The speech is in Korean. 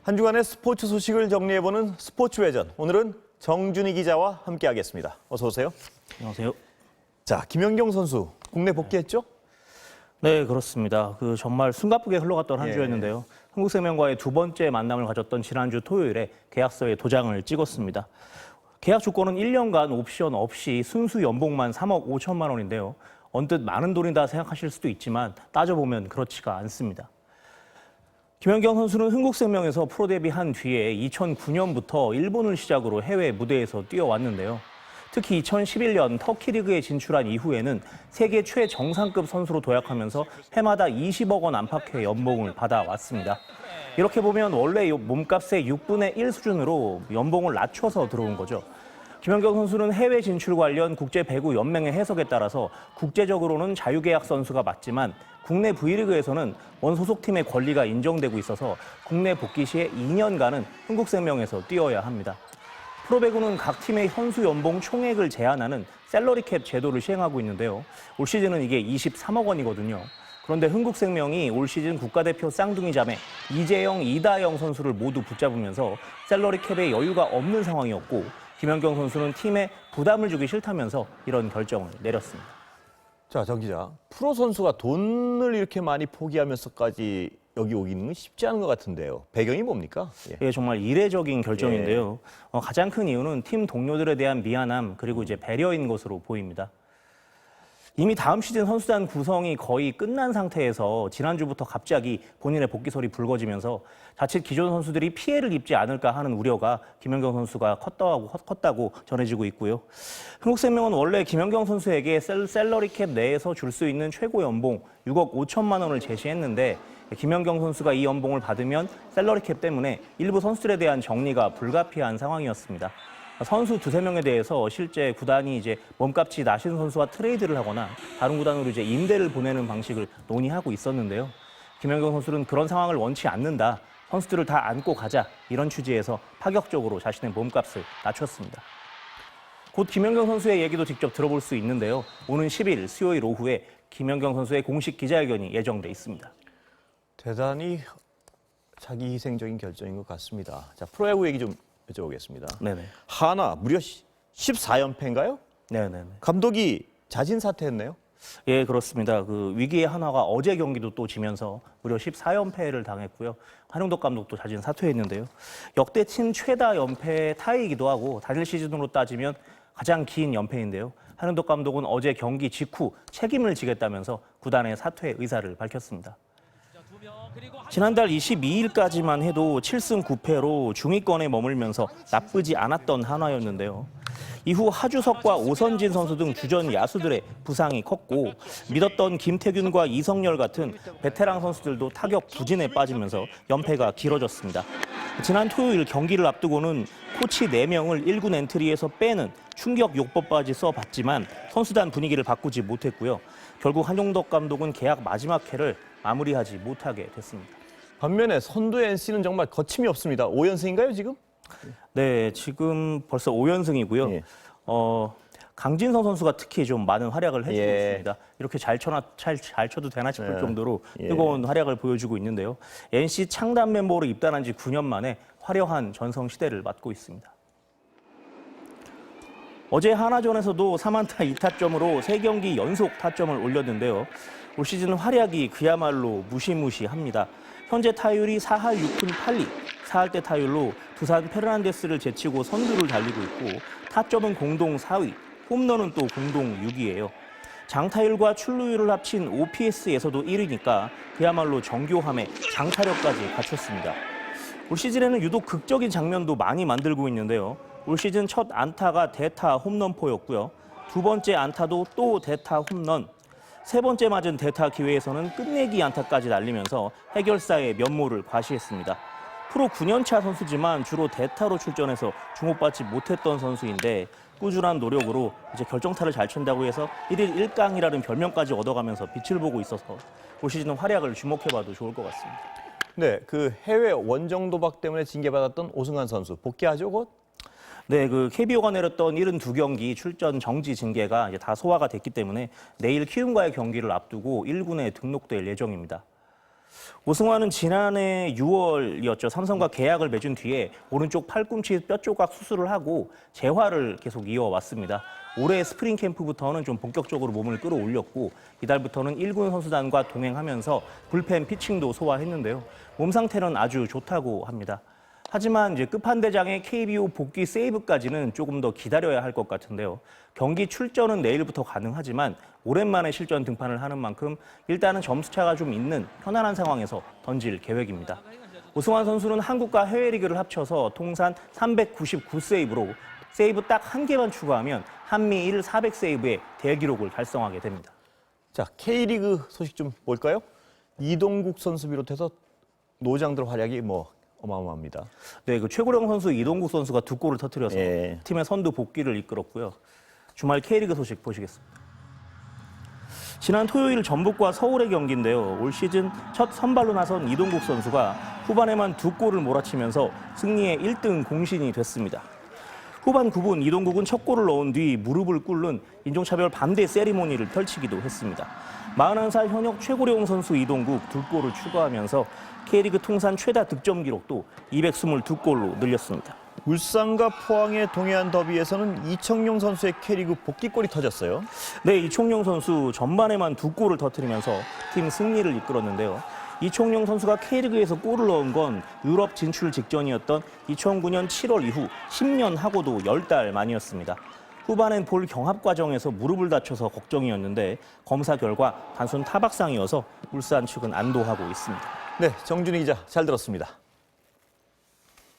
한 주간의 스포츠 소식을 정리해보는 스포츠 외전. 오늘은 정준희 기자와 함께하겠습니다. 어서 오세요. 안녕하세요. 자, 김연경 선수 국내 복귀했죠? 네, 그렇습니다. 정말 숨가쁘게 흘러갔던 한 예. 주였는데요. 한국생명과의 두 번째 만남을 가졌던 지난주 토요일에 계약서에 도장을 찍었습니다. 계약 조건은 1년간 옵션 없이 순수 연봉만 3억 5천만 원인데요. 언뜻 많은 돈이다 생각하실 수도 있지만 따져보면 그렇지가 않습니다. 김연경 선수는 흥국생명에서 프로 데뷔한 뒤에 2009년부터 일본을 시작으로 해외 무대에서 뛰어왔는데요. 특히 2011년 터키 리그에 진출한 이후에는 세계 최정상급 선수로 도약하면서 해마다 20억 원 안팎의 연봉을 받아왔습니다. 이렇게 보면 원래 몸값의 6분의 1 수준으로 연봉을 낮춰서 들어온 거죠. 김연경 선수는 해외 진출 관련 국제배구연맹의 해석에 따라서 국제적으로는 자유계약 선수가 맞지만 국내 V리그에서는 원 소속팀의 권리가 인정되고 있어서 국내 복귀 시에 2년간은 흥국생명에서 뛰어야 합니다. 프로배구는 각 팀의 선수 연봉 총액을 제한하는 셀러리캡 제도를 시행하고 있는데요. 올 시즌은 이게 23억 원이거든요. 그런데 흥국생명이 올 시즌 국가대표 쌍둥이 자매 이재영, 이다영 선수를 모두 붙잡으면서 셀러리캡에 여유가 없는 상황이었고 김연경 선수는 팀에 부담을 주기 싫다면서 이런 결정을 내렸습니다. 자, 정 기자. 프로 선수가 돈을 이렇게 많이 포기하면서까지 여기 오기는 건 쉽지 않은 것 같은데요. 배경이 뭡니까? 이게 정말 이례적인 결정인데요. 가장 큰 이유는 팀 동료들에 대한 미안함 그리고 이제 배려인 것으로 보입니다. 이미 다음 시즌 선수단 구성이 거의 끝난 상태에서 지난주부터 갑자기 본인의 복귀설이 불거지면서 자칫 기존 선수들이 피해를 입지 않을까 하는 우려가 김연경 선수가 컸다고 전해지고 있고요. 흥국생명은 원래 김연경 선수에게 셀러리캡 내에서 줄 수 있는 최고 연봉 6억 5천만 원을 제시했는데 김연경 선수가 이 연봉을 받으면 셀러리캡 때문에 일부 선수들에 대한 정리가 불가피한 상황이었습니다. 선수 두세 명에 대해서 실제 구단이 이제 몸값이 낮은 선수와 트레이드를 하거나 다른 구단으로 이제 임대를 보내는 방식을 논의하고 있었는데요. 김연경 선수는 그런 상황을 원치 않는다. 선수들을 다 안고 가자. 이런 취지에서 파격적으로 자신의 몸값을 낮췄습니다. 곧 김연경 선수의 얘기도 직접 들어볼 수 있는데요. 오는 10일 수요일 오후에 김연경 선수의 공식 기자회견이 예정돼 있습니다. 대단히 자기 희생적인 결정인 것 같습니다. 자, 프로야구 얘기 좀 여쭤보겠습니다. 네네. 하나 무려 14연패인가요? 네네네. 감독이 자진 사퇴했네요. 예, 그렇습니다. 위기의 한화가 어제 경기도 또 지면서 무려 14연패를 당했고요. 한용덕 감독도 자진 사퇴했는데요. 역대 팀 최다 연패 타이기도 하고 단일 시즌으로 따지면 가장 긴 연패인데요. 한용덕 감독은 어제 경기 직후 책임을 지겠다면서 구단의 사퇴 의사를 밝혔습니다. 지난달 22일까지만 해도 7승 9패로 중위권에 머물면서 나쁘지 않았던 한화였는데요. 이후 하주석과 오선진 선수 등 주전 야수들의 부상이 컸고 믿었던 김태균과 이성열 같은 베테랑 선수들도 타격 부진에 빠지면서 연패가 길어졌습니다. 지난 토요일 경기를 앞두고는 코치 4명을 1군 엔트리에서 빼는 충격 요법까지 써봤지만 선수단 분위기를 바꾸지 못했고요. 결국 한용덕 감독은 계약 마지막 해를 마무리하지 못하게 됐습니다. 반면에 선두 NC는 정말 거침이 없습니다. 5연승인가요, 지금? 네, 지금 벌써 5연승이고요. 예. 강진성 선수가 특히 좀 많은 활약을 해주고 예. 있습니다. 이렇게 잘 쳐도 되나 싶을 예. 정도로 예. 뜨거운 활약을 보여주고 있는데요. NC 창단 멤버로 입단한 지 9년 만에 화려한 전성 시대를 맞고 있습니다. 어제 하나전에서도 3안타 2타점으로 3경기 연속 타점을 올렸는데요. 올 시즌 활약이 그야말로 무시무시합니다. 현재 타율이 4할 6푼 8리, 4할대 타율로 두산 페르난데스를 제치고 선두를 달리고 있고 타점은 공동 4위, 홈런은 또 공동 6위예요. 장타율과 출루율을 합친 OPS에서도 1위니까 그야말로 정교함에 장타력까지 갖췄습니다. 올 시즌에는 유독 극적인 장면도 많이 만들고 있는데요. 올 시즌 첫 안타가 대타 홈런포였고요. 두 번째 안타도 또 대타 홈런. 세 번째 맞은 대타 기회에서는 끝내기 안타까지 날리면서 해결사의 면모를 과시했습니다. 프로 9년차 선수지만 주로 대타로 출전해서 주목받지 못했던 선수인데 꾸준한 노력으로 이제 결정타를 잘 친다고 해서 1일 1강이라는 별명까지 얻어가면서 빛을 보고 있어서 올 시즌 활약을 주목해봐도 좋을 것 같습니다. 네, 해외 원정 도박 때문에 징계받았던 오승환 선수 복귀하죠, 곧? 네, KBO가 내렸던 72경기 출전 정지 징계가 이제 다 소화가 됐기 때문에 내일 키움과의 경기를 앞두고 1군에 등록될 예정입니다. 오승환은 지난해 6월이었죠. 삼성과 계약을 맺은 뒤에 오른쪽 팔꿈치 뼈 조각 수술을 하고 재활을 계속 이어왔습니다. 올해 스프링 캠프부터는 좀 본격적으로 몸을 끌어올렸고 이달부터는 1군 선수단과 동행하면서 불펜 피칭도 소화했는데요. 몸 상태는 아주 좋다고 합니다. 하지만 이제 끝판대장의 KBO 복귀 세이브까지는 조금 더 기다려야 할 것 같은데요. 경기 출전은 내일부터 가능하지만 오랜만에 실전 등판을 하는 만큼 일단은 점수차가 좀 있는 편안한 상황에서 던질 계획입니다. 오승환 선수는 한국과 해외 리그를 합쳐서 통산 399세이브로 세이브 딱 한 개만 추가하면 한미 1 400세이브의 대기록을 달성하게 됩니다. 자, K리그 소식 좀 볼까요? 이동국 선수 비롯해서 노장들 활약이 어마어마합니다. 네, 그 최고령 선수 이동국 선수가 2골을 터뜨려서 예. 팀의 선두 복귀를 이끌었고요. 주말 K리그 소식 보시겠습니다. 지난 토요일 전북과 서울의 경기인데요. 올 시즌 첫 선발로 나선 이동국 선수가 후반에만 2골을 몰아치면서 승리의 1등 공신이 됐습니다. 후반 9분 이동국은 첫 골을 넣은 뒤 무릎을 꿇는 인종차별 반대 세리머니를 펼치기도 했습니다. 41살 현역 최고령 선수 이동국 2골을 추가하면서 K리그 통산 최다 득점 기록도 222골로 늘렸습니다. 울산과 포항의 동해안 더비에서는 이청용 선수의 K리그 복귀골이 터졌어요. 네, 이청용 선수 전반에만 2골을 터뜨리면서 팀 승리를 이끌었는데요. 이청용 선수가 K리그에서 골을 넣은 건 유럽 진출 직전이었던 2009년 7월 이후 10년 하고도 10달 만이었습니다. 후반엔 볼 경합 과정에서 무릎을 다쳐서 걱정이었는데 검사 결과 단순 타박상이어서 울산 측은 안도하고 있습니다. 네, 정준희 기자 잘 들었습니다.